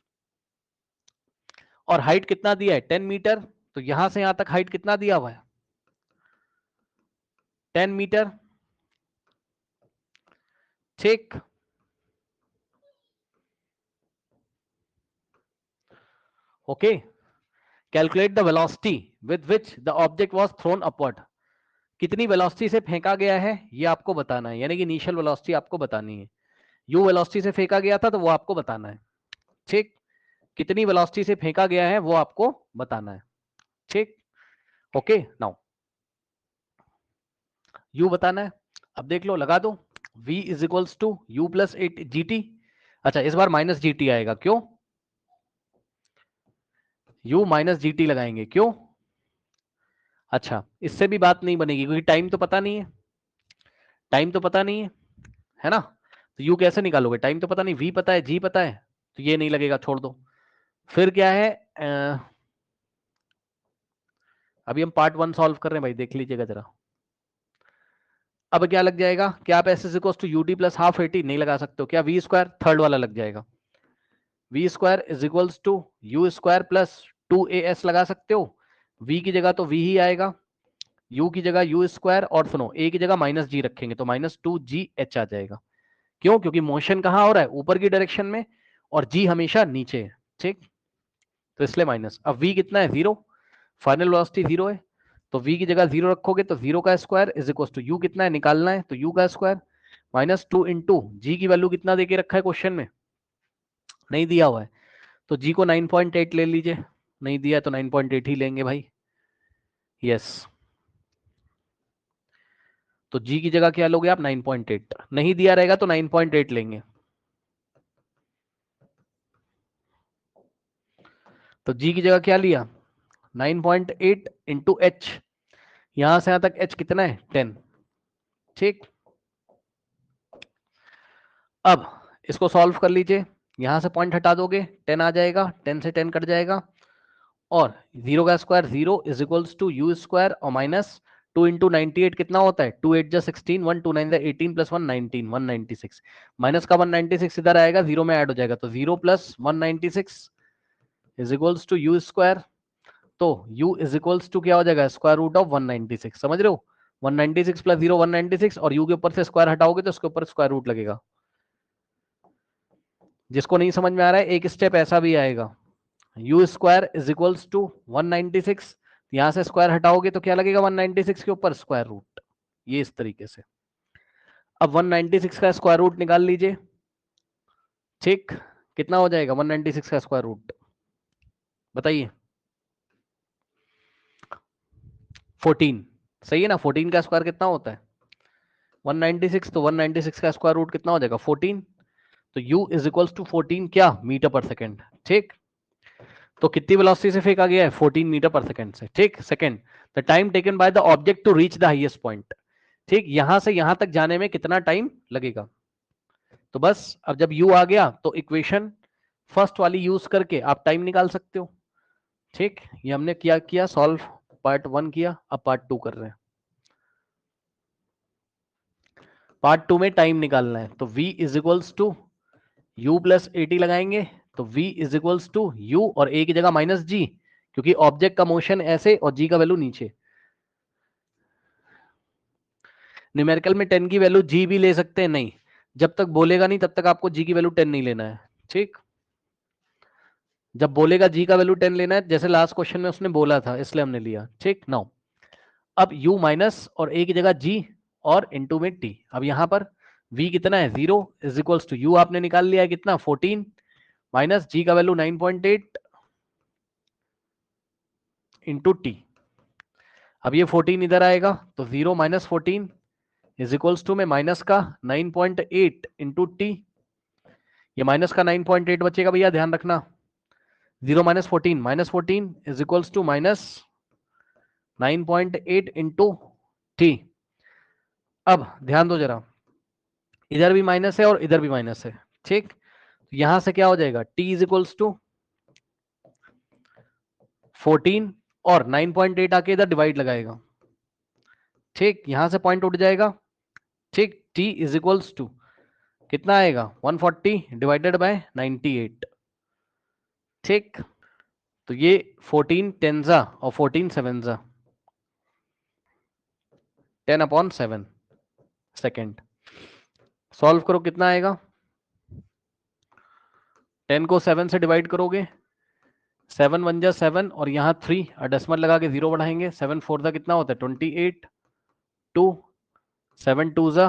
और हाइट कितना दिया है 10 मीटर, तो यहां से यहां तक हाइट कितना दिया हुआ है 10 मीटर, ठीक। Okay, calculate the velocity with which the object was thrown upward. कितनी वेलोसिटी से फेंका गया है ये आपको बताना है, यानी कि इनिशियल वेलोसिटी आपको बतानी है। यू वेलोसिटी से फेंका गया था तो वो आपको बताना है, ठीक। कितनी वेलोसिटी से फेंका गया है वो आपको बताना है, ठीक। ओके, नाउ यू बताना है। अब देख लो, लगा दो v is equals to u plus 8 GT। अच्छा इस बार माइनस GT आएगा, क्यों, u माइनस GT लगाएंगे, क्यों। अच्छा इससे भी बात नहीं बनेगी क्योंकि टाइम तो पता नहीं है, टाइम तो पता नहीं है ना, तो u कैसे निकालोगे, टाइम तो पता नहीं, v पता है, g पता है, तो ये नहीं लगेगा, छोड़ दो। फिर क्या है, अभी हम पार्ट 1 सॉल्व कर रहे हैं भाई, देख लीजिएगा जरा। अब क्या लग जाएगा, क्या आप s is equal to u t plus half 80 नहीं लगा सकते हो क्या, वी स्क्वायर थर्ड वाला लग जाएगा, v square is equals to u square plus 2as लगा सकते हो, v की जगह तो v ही आएगा, u की जगह यू स्क्वायर, और सुनो a की जगह माइनस जी रखेंगे तो -2gh आ जाएगा। क्यों, क्योंकि मोशन कहां हो रहा है ऊपर की डायरेक्शन में और g हमेशा नीचे है, ठीक। तो इसलिए माइनस। अब v कितना है, 0, फाइनल वेलोसिटी 0 है, तो v की जगह 0 रखोगे तो 0 का square is equal to u कितना है निकालना है, तो u का स्क्वायर माइनस 2 इंटू जी की वैल्यू कितना देके रखा है क्वेश्चन में, नहीं दिया हुआ है, तो g को 9.8 ले लीजिए, नहीं दिया तो 9.8 ही लेंगे भाई। यस, तो g की जगह क्या लोगे आप, 9.8, नहीं दिया रहेगा तो 9.8 लेंगे। तो g की जगह क्या लिया, 9.8 इंटू एच, यहां से यहां तक h कितना है, 10। ठीक, अब इसको सॉल्व कर लीजिए, यहां से पॉइंट हटा दोगे 10 आ जाएगा, 10 से 10 कट जाएगा, और 0 का square 0 is equals to u square और माइनस 2 इंटू 98 कितना होता है, 2 8 जा 16, 1 2 9 18 प्लस 1 19, 196, माइनस का 196 इधर आएगा, 0 में ऐड हो जाएगा, तो 0 plus 196 is equals to u square, तो u इज इक्वल्स टू क्या हो जाएगा, स्क्वायर रूट ऑफ 196, समझ रहे हो, 196 प्लस 0 196, और u के ऊपर से स्क्वायर हटाओगे तो उसके ऊपर स्क्वायर रूट लगेगा। जिसको नहीं समझ में आ रहा है एक स्टेप ऐसा भी आएगा, u square is equals to 196, यहां से स्क्वायर हटाओगे तो क्या लगेगा, 196 के ऊपर स्क्वायर रूट, ये इस तरीके से। अब 196 का स्क्वायर रूट निकाल लीजिए, ठीक, कितना हो जाएगा 196 का स्क्वायर रूट, बताइए, 14, सही है ना, 14 का स्क्वायर कितना होता है 196, तो 196 का स्क्वायर रूट कितना हो जाएगा 14, तो u इज इक्वल्स टू 14 क्या, मीटर पर सेकेंड। ठीक, तो कितनी वेलोसिटी से फेंका गया है, 14 मीटर पर सेकेंड से। ठीक, second, the time taken by the object to reach the highest point, ठीक, यहां से यहां तक जाने में कितना टाइम लगेगा, तो बस अब जब u आ गया तो इक्वेशन फर्स्ट वाली यूज करके आप टाइम निकाल सकते हो। ठीक, ये हमने क्या किया, सॉल्व पार्ट 1 किया, अब पार्ट 2 कर रहे हैं। पार्ट 2 में टाइम निकालना है, तो v is equals to u plus 80 लगाएंगे, तो v is equals to u और a की जगह माइनस जी, क्योंकि ऑब्जेक्ट का मोशन ऐसे और g का वैल्यू नीचे। न्यूमेरिकल में 10 की वैल्यू g भी ले सकते हैं, नहीं, जब तक बोलेगा नहीं तब तक आपको g की वैल्यू 10 नहीं लेना है। ठीक, जब बोलेगा g का वैल्यू 10 लेना है, जैसे लास्ट क्वेश्चन में उसने बोला था, इसलिए हमने लिया। ठीक, नाउ अब u माइनस और a की जगह g और इंटू में t, अब यहां पर v कितना है 0 इज इक्वल्स टू u आपने निकाल लिया है कितना 14 माइनस g का वैल्यू 9.8 इंटू टी, अब ये 14 इधर आएगा तो 0 माइनस 14 इज इक्वल्स टू में माइनस का 9.8 इंटू टी, ये माइनस का 9.8 बचेगा भैया, ध्यान रखना, 0 minus 14 is equals to minus 9.8 into t. अब ध्यान दो जरा, इधर भी माइनस है और इधर भी माइनस है। ठीक, यहां से क्या हो जाएगा, t इज इक्वल्स टू 14 और 9.8 आके इधर डिवाइड लगाएगा। ठीक, यहां से पॉइंट उठ जाएगा। ठीक, t इज इक्वल्स टू कितना आएगा 140 डिवाइडेड बाय 98। ठीक, तो ये 14 टेंजा और 14 सेवेंजा 10/7 सेकेंड। सॉल्व करो कितना आएगा, 10 को 7 से डिवाइड करोगे, 7 1 जा 7 और यहाँ 3 और डेसिमल लगा के 0 बढ़ाएंगे, 7 4 जा कितना होता है 28, 2 7 2 जा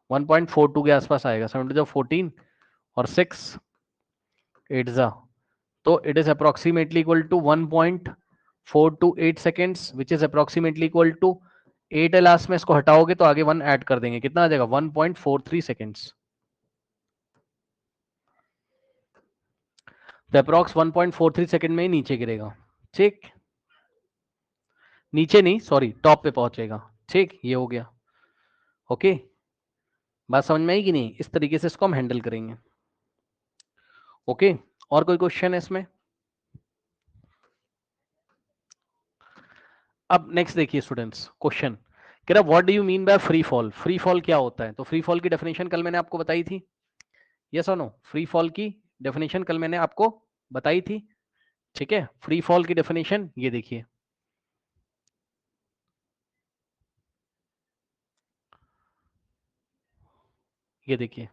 1.42 के आसपास आएगा, 7 2 जा 14 और 6 8 जा, तो it is approximately equal to 1.428 seconds which is approximately equal to 8 last में, इसको हटाओगे तो आगे 1 ऐड कर देंगे, कितना आ जाएगा 1.43 सेकेंड्स, तो अप्रोक्स 1.43 सेकेंड में ही नीचे गिरेगा। ठीक, नीचे नहीं सॉरी टॉप पे पहुंचेगा। ठीक, ये हो गया। ओके, बात समझ में आई कि नहीं, इस तरीके से इसको हम हैंडल करेंगे। ओके, और कोई क्वेश्चन है इसमें। अब नेक्स्ट देखिए स्टूडेंट्स, क्वेश्चन कह रहा what do you mean by free fall, free fall क्या होता है, तो फ्री फॉल की डेफिनेशन कल मैंने आपको बताई थी, यस और नो, फ्री फॉल की डेफिनेशन कल मैंने आपको बताई थी। ठीक है, फ्री फॉल की डेफिनेशन ये देखिए, ये देखिए,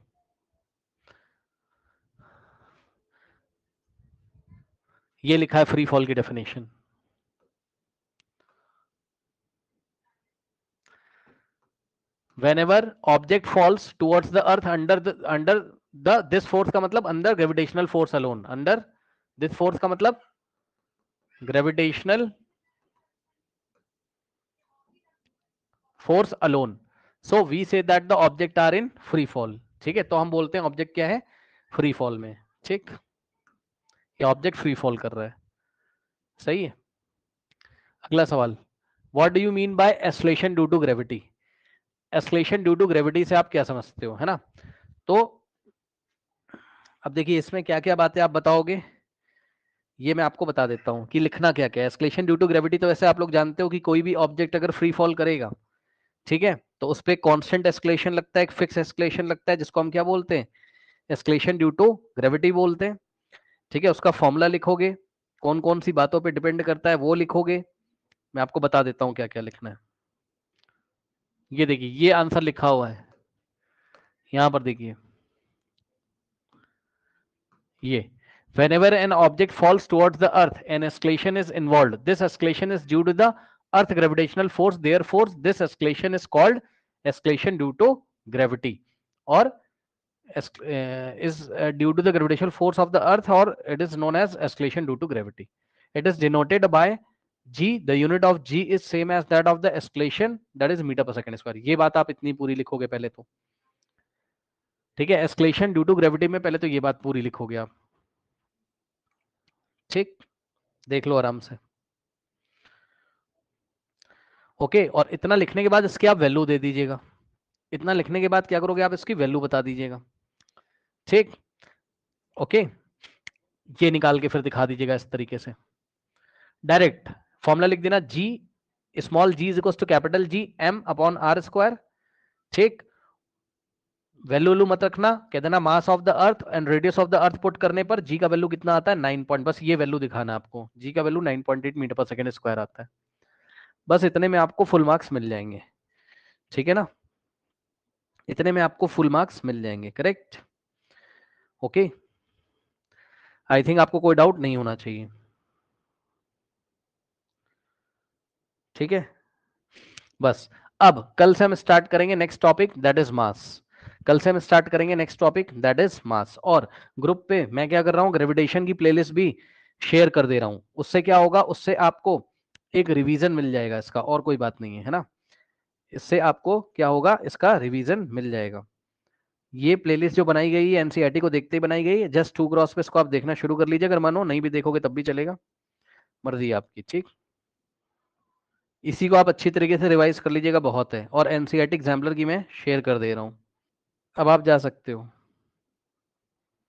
ये लिखा है फ्री फॉल की definition. whenever object falls towards the earth under the this force का मतलब under gravitational force alone, under this force का मतलब gravitational force alone, so we say that the object are in free fall। ठीक है, तो हम बोलते हैं ऑब्जेक्ट क्या है, फ्री फॉल में। ठीक, ये ऑब्जेक्ट फ्री फॉल कर रहा है, सही है। अगला सवाल, what do you mean by acceleration due to gravity. Acceleration due to gravity से आप क्या समझते हो, है ना। तो अब देखिए इसमें क्या क्या बातें आप बताओगे, ये मैं आपको बता देता हूं कि लिखना क्या क्या है। एस्केलेशन ड्यू टू ग्रेविटी तो वैसे आप लोग जानते हो कि कोई भी ऑब्जेक्ट अगर फ्री फॉल करेगा, ठीक है, तो उस पर कांस्टेंट एस्केलेशन लगता है, एक फिक्स एस्केलेशन लगता है, जिसको हम क्या बोलते हैं, एस्केलेशन ड्यू टू ग्रेविटी बोलते हैं। ठीक है, उसका फॉर्मूला लिखोगे, कौन कौन सी बातों पे डिपेंड करता है वो लिखोगे। मैं आपको बता देता हूँ क्या क्या लिखना है। ये देखिए ये आंसर लिखा हुआ है यहां पर, देखिए ये, whenever an object falls towards the earth an escalation is involved, this escalation is due to the earth gravitational force, therefore this escalation is called escalation due to gravity, or is due to the gravitational force of the earth, or it is known as escalation due to gravity. It is denoted by g, the unit of g is same as that of the escalation, that is meter per second square। ये बात आप इतनी पूरी लिखोगे पहले तो, ठीक है, escalation due to gravity में पहले तो ये बात पूरी लिखोगे आप। ठीक, देख लो आराम से। ओके, और इतना लिखने के बाद इसकी आप वैल्यू दे दीजिएगा। इतना लिखने के बाद क्या करोगे, आप इसकी वैल्यू बता दीजिएगा। ठीक, ओके, ये निकाल के फिर दिखा दीजिएगा इस तरीके से। डायरेक्ट फॉर्मूला लिख देना, g small g is equal to capital G M upon are square. ठीक, वैल्यू मत रखना, कह देना mass of the earth and radius of the earth put करने पर जी का वैल्यू कितना आता है, 9 पॉइंट, बस ये वैल्यू दिखाना आपको, जी का value 9.8 metre per second square आता है। बस इतने में आपको फुल मार्क्स मिल जाएंगे, ठीक है ना, इतने में आपको फुल मार्क्स मिल जाएंगे, करेक्ट। ओके, आई थिंक आपको कोई डाउट नहीं होना चाहिए, ठीक है। बस अब कल से हम स्टार्ट करेंगे next topic, that is mass. कल से हम स्टार्ट करेंगे next topic, that is mass. और ग्रुप पे मैं क्या कर रहा हूँ, ग्रेविटेशन की प्लेलिस्ट भी शेयर कर दे रहा हूँ। उससे क्या होगा, उससे आपको एक रिवीजन मिल जाएगा इसका, और कोई बात नहीं है ना। इससे आपको क्या होगा, इसका रिवीजन मिल जाएगा। ये प्लेलिस्ट जो बनाई गई है एनसीईआरटी को देखते ही बनाई गई है, जस्ट 2 क्रॉस पे इसको आप देखना शुरू कर लीजिए, अगर मानो नहीं भी देखोगे तब भी चलेगा, मर्जी आपकी। ठीक, इसी को आप अच्छी तरीके से रिवाइज कर लीजिएगा, बहुत है। और एनसीईआरटी एग्जाम्पलर की मैं शेयर कर दे रहा हूँ, अब आप जा सकते हो।